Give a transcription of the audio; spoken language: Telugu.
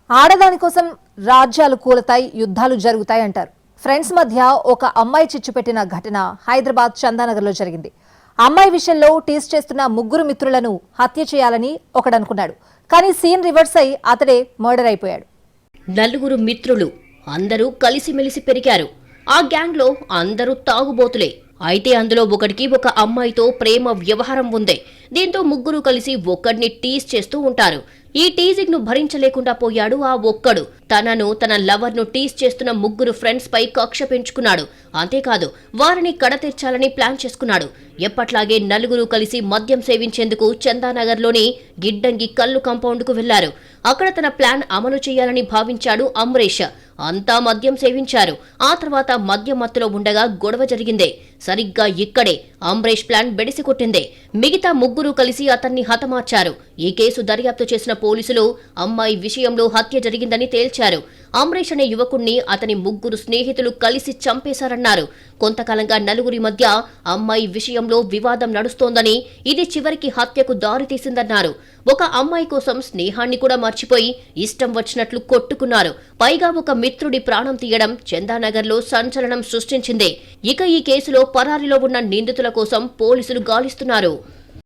ఆడదాని కోసం రాజ్యాలు కూలతాయి, యుద్ధాలు జరుగుతాయి అంటారు. ఫ్రెండ్స్ మధ్య ఒక అమ్మాయి చిచ్చుపెట్టిన ఘటన హైదరాబాద్ చందానగర్లో జరిగింది. అమ్మాయి విషయంలో టీస్ చేస్తున్న ముగ్గురు మిత్రులను హత్య చేయాలని ఒకడనుకున్నాడు. కానీ సీన్ రివర్స్ అయి అతడే మర్డర్ అయిపోయాడు. నలుగురు మిత్రులు అందరూ కలిసిమెలిసి పెరిగారు. ఆ గ్యాంగ్లో అందరూ తాగుబోతులే. అయితే అందులో ఒకడికి ఒక అమ్మాయితో ప్రేమ వ్యవహారం ఉంది. దీంతో ముగ్గురు కలిసి ఒక్కడిని టీజ్ చేస్తూ ఉంటారు. ఈ టీజింగ్ ను భరించలేకుండా పోయాడు ఆ ఒక్కడు. తన లవర్ ను టీజ్ చేస్తున్న ముగ్గురు ఫ్రెండ్స్ పై కక్ష పెంచుకున్నాడు. అంతేకాదు వారిని కడతీర్చాలని ప్లాన్ చేసుకున్నాడు. ఎప్పట్లాగే నలుగురు కలిసి మద్యం సేవించేందుకు చందానగర్లోని గిడ్డంగి కల్లు కాంపౌండ్ కు వెళ్లారు. అక్కడ తన ప్లాన్ అమలు చేయాలని భావించాడు అమ్రేష్. అంతా మద్యం సేవించారు. ఆ తర్వాత మద్యం మత్తులో ఉండగా గొడవ జరిగింది. సరిగ్గా ఇక్కడే అమ్రేష్ ప్లాన్ బెడిసి కొట్టింది. మిగతా ముగ్గురు కలిసి అతన్ని హతమార్చారు. ఈ కేసు దర్యాప్తు చేసిన పోలీసులు అమ్మాయి విషయంలో హత్య జరిగిందని తేల్చారు. అమ్రేష్ అనే యువకుణ్ణి అతని ముగ్గురు స్నేహితులు కలిసి చంపేశారన్నారు. కొంతకాలంగా నలుగురి మధ్య అమ్మాయి విషయంలో వివాదం నడుస్తోందని, ఇది చివరికి హత్యకు దారితీసిందన్నారు. ఒక అమ్మాయి కోసం స్నేహాన్ని కూడా మర్చిపోయి ఇష్టం వచ్చినట్లు కొట్టుకున్నారు. పైగా ఒక మిత్రుడి ప్రాణం తీయడం చందానగర్లో సంచలనం సృష్టించింది. ఇక ఈ కేసులో పరారీలో ఉన్న నిందితుల కోసం పోలీసులు గాలిస్తున్నారు.